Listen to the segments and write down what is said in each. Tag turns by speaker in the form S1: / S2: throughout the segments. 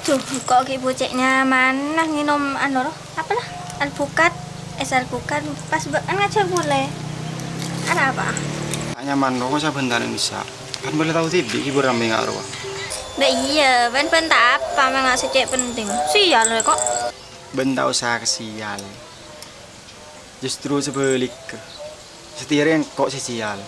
S1: Tuh, kok boceknya mana nginom anu loh? Apalah? Alpukat, es alpukat pas ngajar boleh. Ada apa?
S2: Nyaman kok saya bentar yang bisa. Kan boleh tahu tibi hibur rame nggak ruah.
S1: Nah iya, ben tak apa, memang secek penting. Sial kok.
S2: Ben tak usah kesial. Justru sebalik. Setirnya kok sial.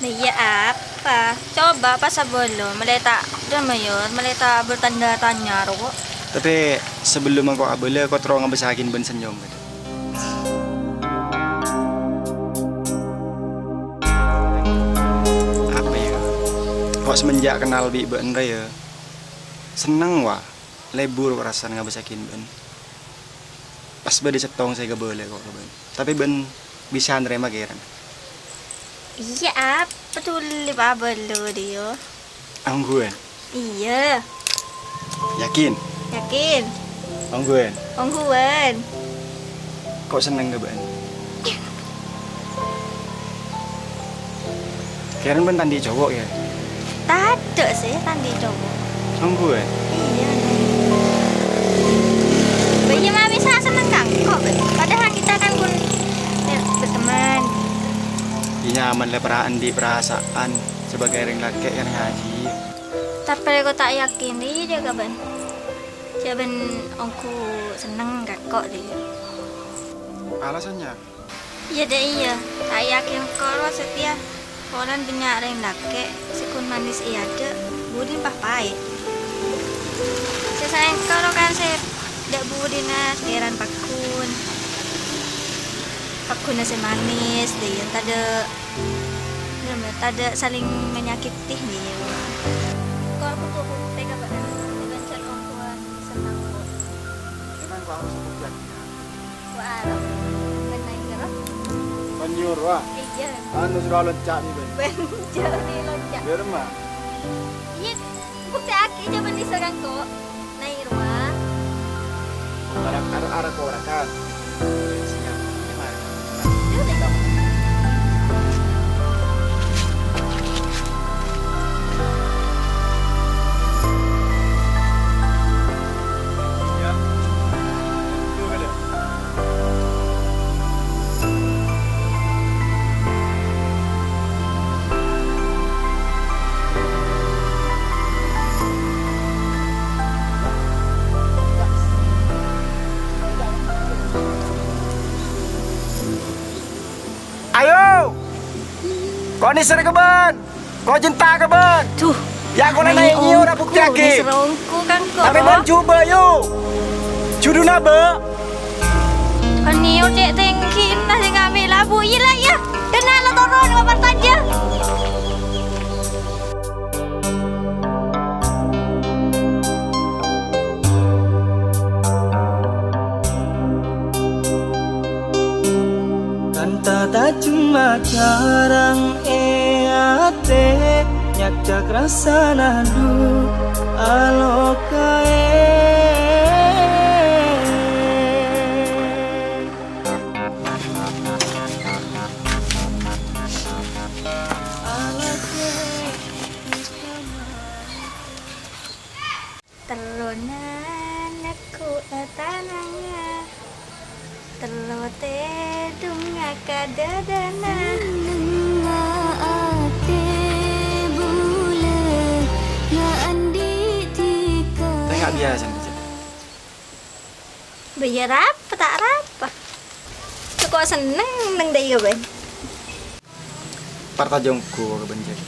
S1: Nah iya apa? Coba pas sebelum meleta Jamayur, meleta bertanda tanya kok.
S2: Tapi sebelum aku boleh kau terus ngebesakin ben senyum. Apa ya? Kok semenjak kenal bi ben ya seneng wah lebur perasaan ngebesakin ben. Pas bade cetong saya gak boleh kok ben. Tapi ben bisa nerima kira.
S1: Iya apa tuh lipa belu dia?
S2: Angguan.
S1: Iya.
S2: Yakin?
S1: Yakin?
S2: Angguan.
S1: Ongguan.
S2: Kok seneng gak ben? Kira ben tandi cowok ya?
S1: Tade sih tandi cowok.
S2: Angguan.
S1: Iya. Bayi mah bisa seneng kang kok. Padahal kita kan pun berteman.
S2: Iya nyaman lah perasaan sebagai orang laki yang ngaji.
S1: Tapi aku tak yakin dia juga ben. Jaban aku seneng gak kok dia.
S2: Alasannya?
S1: Iya deh iya. Tak yakin kalau setia orang banyak orang laki sekun manis iya deh. Budi pah pahit. Saya sayang kalau kan saya dak budi nas geran pakun. Pakun nasi manis dia tada saling menyakiti dia. Kalau aku tuh tega banget dengan cel ongkuan senang kok.
S2: Emang kau harus sebutkan.
S1: Wah, benain gerah.
S2: Penjur wah.
S1: Iya.
S2: Anu sudah loncat nih ben.
S1: Benjol di loncat.
S2: Biar mah.
S1: Iya, bukti aki coba diserang kok. Naik rumah.
S2: Arah kau kan.
S1: Dia udah kok.
S2: Ayo, kau ni sering keben, kau cinta keben.
S1: Tuh,
S2: Ya kau naik ni orang bukti lagi.
S1: Diserongku kan kok.
S2: Tapi ben coba yuk, cudu nabe.
S1: Kani cek tinggi entah sing kami labu ilah ya. Kenal lo turun kapan saja.
S3: Tak cuma jarang eate nyak rasa nadu alokae
S1: Telonan aku tanangnya telote dunga kadadana nenga ate bule ya andi tika.
S2: Saya nggak biasa nih.
S1: Bayar apa tak apa. Kok seneng neng deh ben.
S2: Parta jongku ke benjek.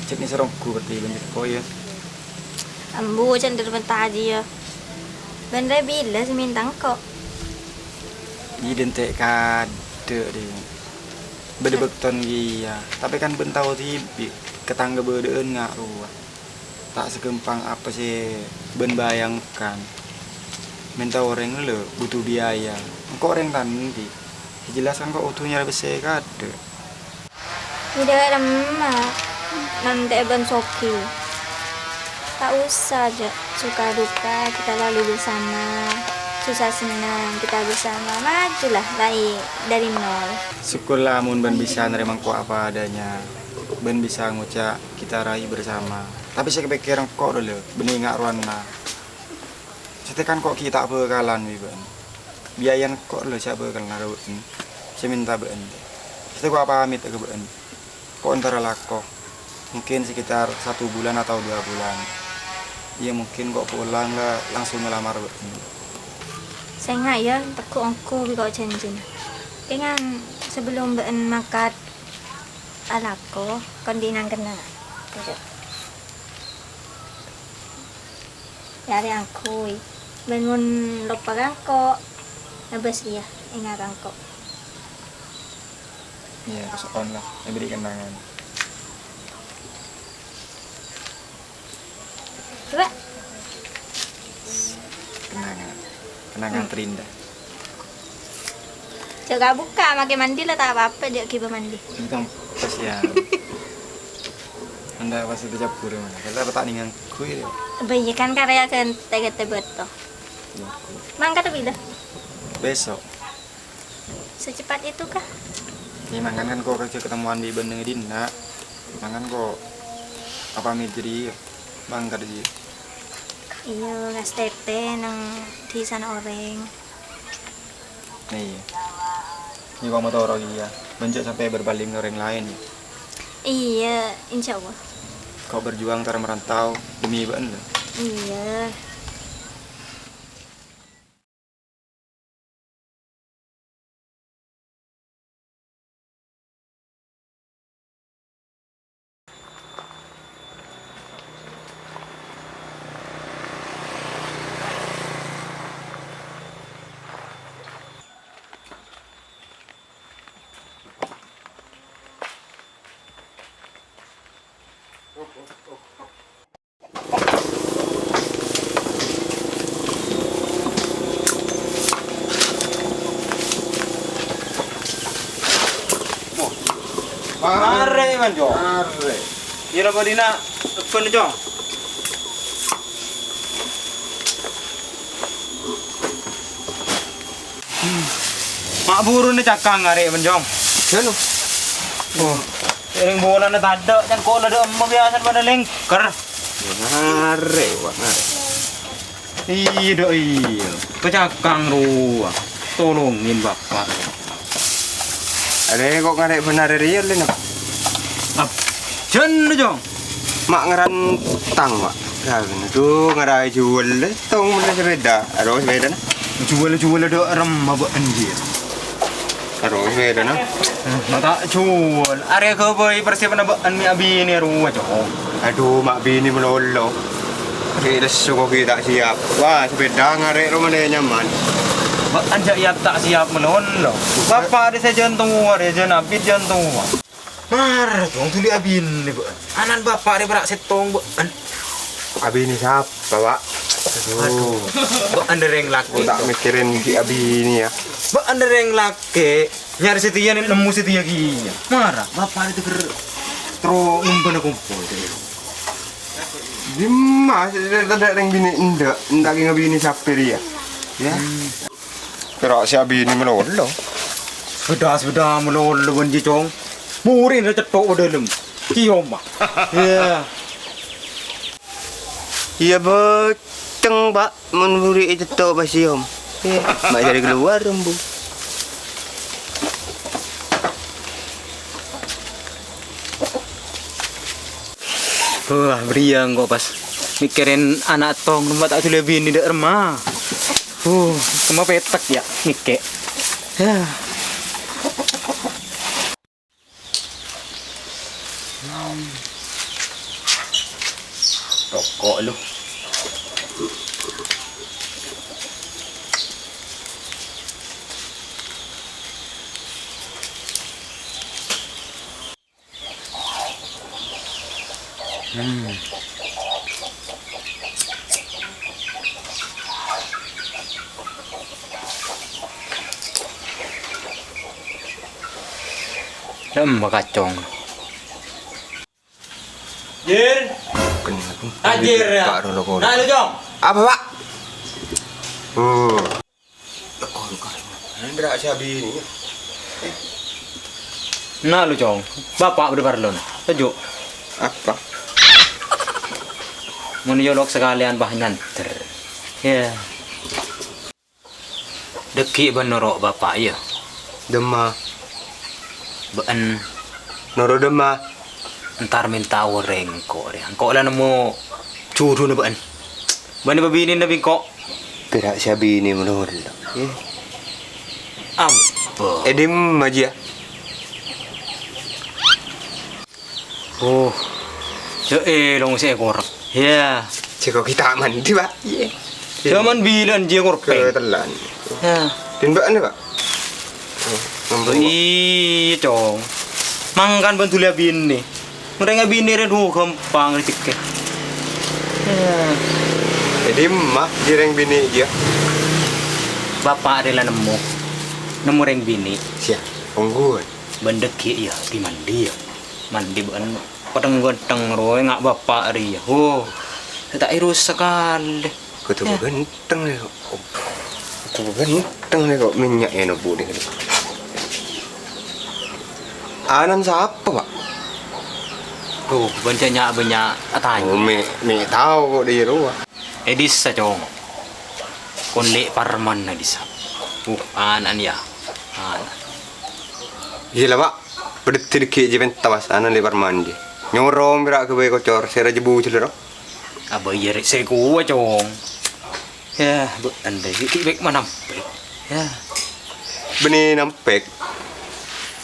S2: Cek ni serongku berarti benjek kau ya.
S1: Ambu cenderung tadi ya. Bener bila sih mintang kok.
S2: Identik kade deh. Bedebekton dia. Tapi kan bentau tibi ketangga bedeen nggak ruah. Tak segempang apa sih ben bayangkan. Minta orang le butuh biaya. Kok orang tadi dijelaskan kok utuhnya besar kade.
S1: Tidak lemah. Nanti ben soki. Tak usah aja suka duka kita lalu bersama, susah senang kita bersama, majulah dari nol.
S2: Syukurlah mun ben bisa nerima ku apa adanya. Ben bisa ngucap kita raih bersama. Tapi saya kepikiran kok dulu, bening ngak ruana. Setekan kok kita bekalan wiban. Biayan kok dulu siapa bekalan narutin. Saya minta ben. Seteku apa pamit ke ben. Kok antara lako. Mungkin sekitar 1 bulan atau 2 bulan. Iya mungkin kok pulang lah langsung ngelamar ben.
S1: Saya nggak ya, teku angku kau janji. Dengan sebelum ben makat alako, kondinang kena. Yari angkui, bangun lupa kangko, nabas dia ingat kangko.
S2: Iya, kesokan lah, yang beri kenangan.
S1: Coba,
S2: Kenangan terindah.
S1: coba buka, makin mandi lah tak apa-apa dia kiba mandi.
S2: Itu kasihan. Anda pasti tercapur mana? Kalau tak ningan kui dia.
S1: Bayi kan karya kan tegak beto. Mangkat tapi dah.
S2: Besok.
S1: Secepat itu kah?
S2: Ya mangan kan kok kerja ketemuan di Bandung Dina. Mangan kok apa jadi mangkat di.
S1: Iya, ngas tete nang di sana orang.
S2: Nih. Ini kok motor lagi ya. Benjak sampai berpaling ke orang lain.
S1: Iya, insya Allah.
S2: Kau berjuang cara merantau demi ban.
S1: Iya.
S4: Mare man jong.
S2: Are.
S4: Ira badina pen jong. Mak buru ni cakang are man jong.
S2: Jano.
S4: Oh. Ring bola na tada jang ko na do mabiasan pada lengker.
S2: Are, wah.
S4: Iya do iya. Pecakang ruah. Tolongin bapak.
S2: Ada kok ngarek benar real ni.
S4: Ap. Jen jong.
S5: Mak ngaran tang, Mak. Kan tu ngarai jual le tong mana sepeda. Aro sepeda na.
S4: Jual do rem mabak anjir.
S5: Aro sepeda na.
S4: Mata jual. Are ke boy persiapan abaan mi abi ni ruah jong.
S5: Aduh, mak bini melolo. Kita suka kita siap. Wah, sepeda ngarek rumah dia nyaman.
S4: Bak anjak ya tak siap melon lo. Bapak ada saya jantung ada janabit jantung. Mar, jong tuli abin ni bu. Anan bapak ada berak setong bu.
S5: Abi ni siapa, Pak?
S4: Aduh. Bu anda reng
S5: Aku
S4: laki.
S5: tak mikirin si Abi ni ya.
S4: Bu anda reng laki. Nyari setia ni nemu setia gini. Marah, bapak itu ker. Tro ngumpul kumpul.
S5: Dimas, tidak yang bini ndak kena bini siapa dia. Ya. Kerak si Abi ni melolo.
S4: Sepeda melol benji cong. Murin dah cetok dalam. Kiom mah. Ya.
S5: Iya boceng, Pak. Menburi itu tok pasiom. Mak jadi keluar rembu.
S4: Wah, beriang kok pas mikirin anak tong rumah tak sudah bini dak remah. Kema petak ya mike. Ya. Rokok lu. Kacong. Jir. Anjir ya. Nah lu jong.
S5: Apa, Pak? Ndak si Abi ni.
S4: Nah lu jong. Bapak berbar lon. Sejuk.
S5: Apa?
S4: menyolok sekalian bah nyanter. Ya. Deki benerok bapak ya.
S5: Demah.
S4: Ben
S5: Noro demah.
S4: entar minta goreng kok deh. Kok lah nemu curu nih ben. Bani babini nabi kok.
S5: Perak siabi ini menurut.
S4: Apa?
S5: Edim aja.
S4: Oh. Long saya korek. Ya.
S5: Ceko kita mandi pak.
S4: Cuman bilang dia korek.
S5: Ketelan.
S4: Ya.
S5: Dan mbak nih pak.
S4: Iya cong. Mangkan bantu lihat bini. Mereka bini redu gampang tiket. Ya.
S5: Edim mah jireng bini dia.
S4: Bapak adalah nemu reng bini.
S5: Siap. Ongguan.
S4: Bendeki ya di mandi ya. Mandi bukan peteng-peteng roy ngak bapak ria. Oh. Tak irus sekali.
S5: Ketua genteng nih kok. Ketua genteng nih kok minyak ya nopo nih. Anan siapa pak?
S4: Tuh, banyak tanya.
S5: Oh me tahu kok di rumah.
S4: Edis sa chong. Konle parman na disa. Anan ya. Anan.
S5: Gila pak. Pedetir ke je tawas anan lebar mandi. Nyorom berak ke bayi kocor. Saya jebu celera.
S4: Abayar saya kuat chong. Ya, bu anda tibek manampe. Ya.
S5: Benih nampek.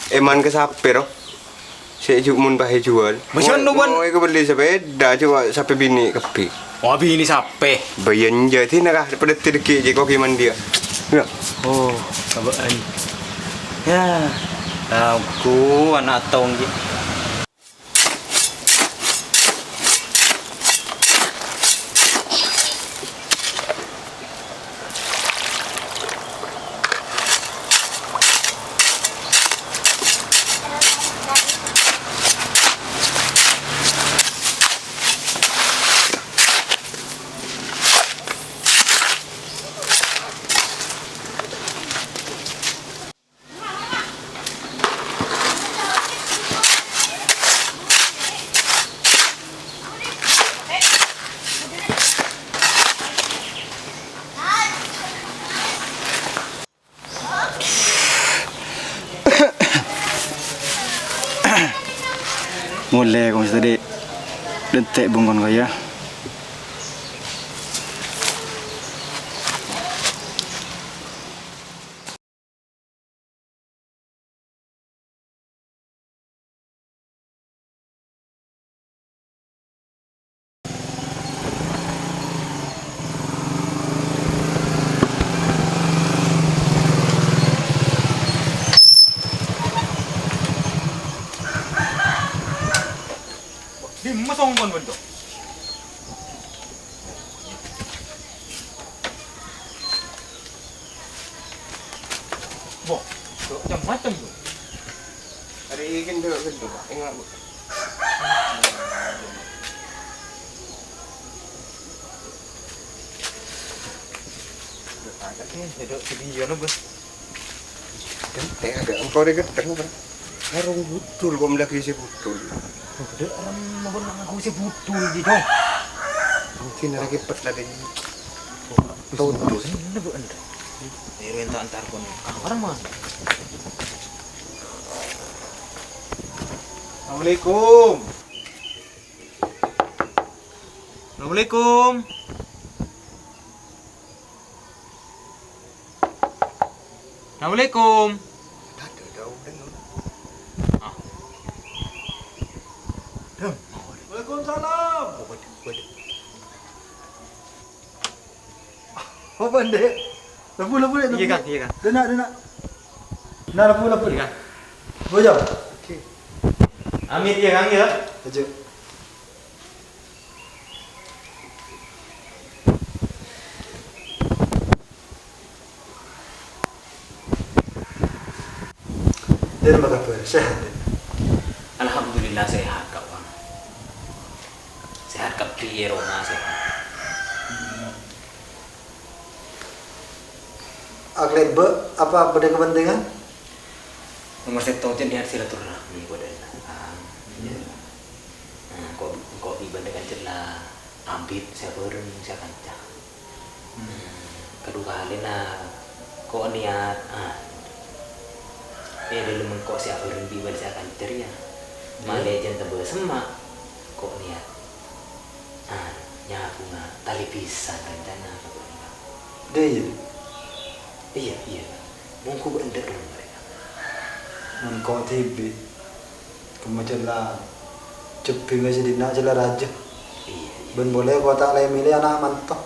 S5: Eman ke sapi roh. Saya cuma mun pakai jual.
S4: Macam mana, Wan?
S5: Mau aku beli sepeda coba sampai bini kepi.
S4: Oh, bini sape.
S5: Bayan jadi nak pedetir ke je kau kiman dia. Ya.
S4: Oh, kabaan. Ya. Aku anak tong je.
S2: Mulai kau tadi detek bungkon kau ya.
S4: Di masong bon bentuk. Boh, macam tu.
S5: Hari ini gendut pak. Ingat bu.
S4: Duduk sedia no bos.
S5: Genteng ada. Engkau dia genteng kan. Harung butul kau melaki si butul.
S4: Duduk orang mau aku si butul di dong.
S5: Mungkin lagi pet lagi.
S4: Tahu tu. Ini bu anda. Ini antar pun. Orang mana?
S5: Assalamualaikum.
S4: Assalamualaikum. Assalamualaikum.
S5: Tak ada tahu dengar.
S2: Waalaikumsalam. Apa ande? Lapu.
S4: Iya kan, iya kan.
S2: Denak. Nah lapu.
S4: Iya kan.
S2: Bojo.
S4: Amin ya kang ya.
S2: Aja. Dia apa kabar? Sehat.
S4: Alhamdulillah sehat kawan. Sehat kap piye Roma sehat.
S2: Aglet be apa ada kepentingan?
S4: Nomor setong niat silaturahmi pada kok ibadah dengan celah Ambit saya bareng saya kanca. Kedua kali kok niat dulu kok saya bareng di saya kanca ya. Malah jen tebel semak kok niat. Nyapu tali pisang rencana
S2: Deh,
S4: iya. Mungku benda dong mereka.
S2: non kau tibi, kemudian ceping aja di nak jelas raja.
S4: Iya.
S2: Ben boleh kau tak lay milih anak mantap,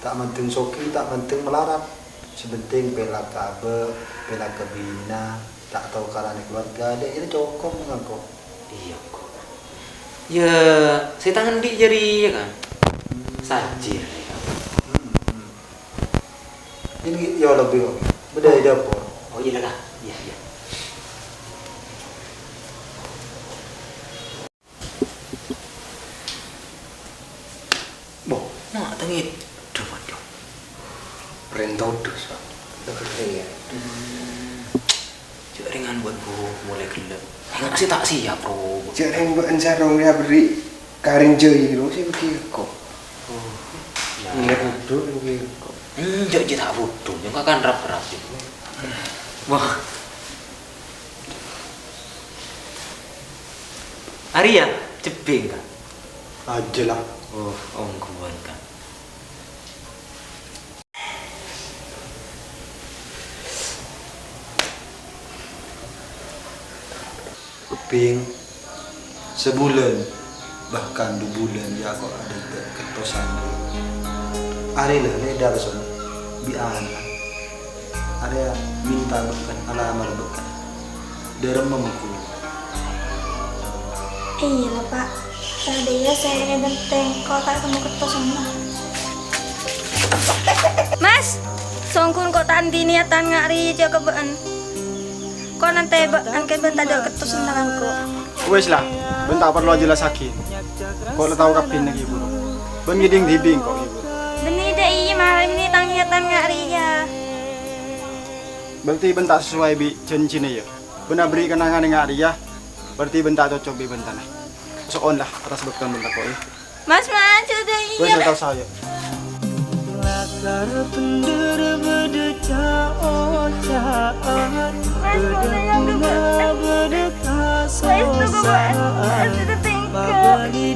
S2: tak menting soki, tak menting melarat. Sebenting pelak kabe, pelak kebina, tak tahu karena keluarga ada itu cukup ngaku.
S4: Iya kok. Ya, saya tangan di jari ya kan. Sajir.
S2: Ini ya lebih oke. Beda di dapur.
S4: Oh iya lah. Iya. Boh, nak tengit. Waduh.
S5: Perintah dus pak.
S2: Iya.
S4: Cuk ringan buat bu mulai gelap. Enggak sih tak siap, Bro.
S5: Jangan buat sarung dia beri karin jai lu sih begitu kok. Ingat duduk begitu kok.
S4: Jadi tak butuh, yang kan rap-rap juga. Wah. Arya, cepeng kan?
S2: Aja lah.
S4: Oh, ongkuan kan.
S2: Keping sebulan bahkan 2 bulan ya kok ada ketosan dulu. Ari lah ledar son bian. Area minta bekan alamar bekan. Derem memku.
S1: Iya lah Pak. Tadi ya saya benteng kau tak kamu ketos sama. Mas, songkun kok tandi niatan ngari jaga been. Kau nanti angkat bentar ada ketos tanganku.
S2: Wes lah, bentar perlu jelas sakit. Kok lo tahu kapin lagi bro? Ben ngiding dibing kok ibu.
S1: Benih deh iya malam ini tang niatan ngari ya.
S2: Berarti bentar sesuai bi cincin ya. Benar beri kenangan dengan dia. Berarti bentar cocok bi bentar nah. Soon lah atas bekal bentar kok ya.
S1: Mas maju deh
S2: Wes
S1: iya.
S2: tahu saya.
S3: Lakar pendur berdeca ocahan Berdenguna berdeka sosahan Babali